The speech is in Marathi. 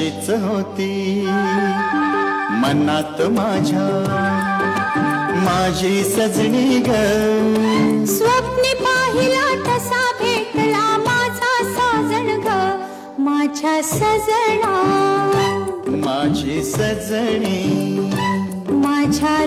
अशीच होती मनात माझ्या माझी सजनी ग. स्वप्ने पाहिला तसा भेटला माझा साजन ग. माझ्या सजना माझी सजनी माझ्या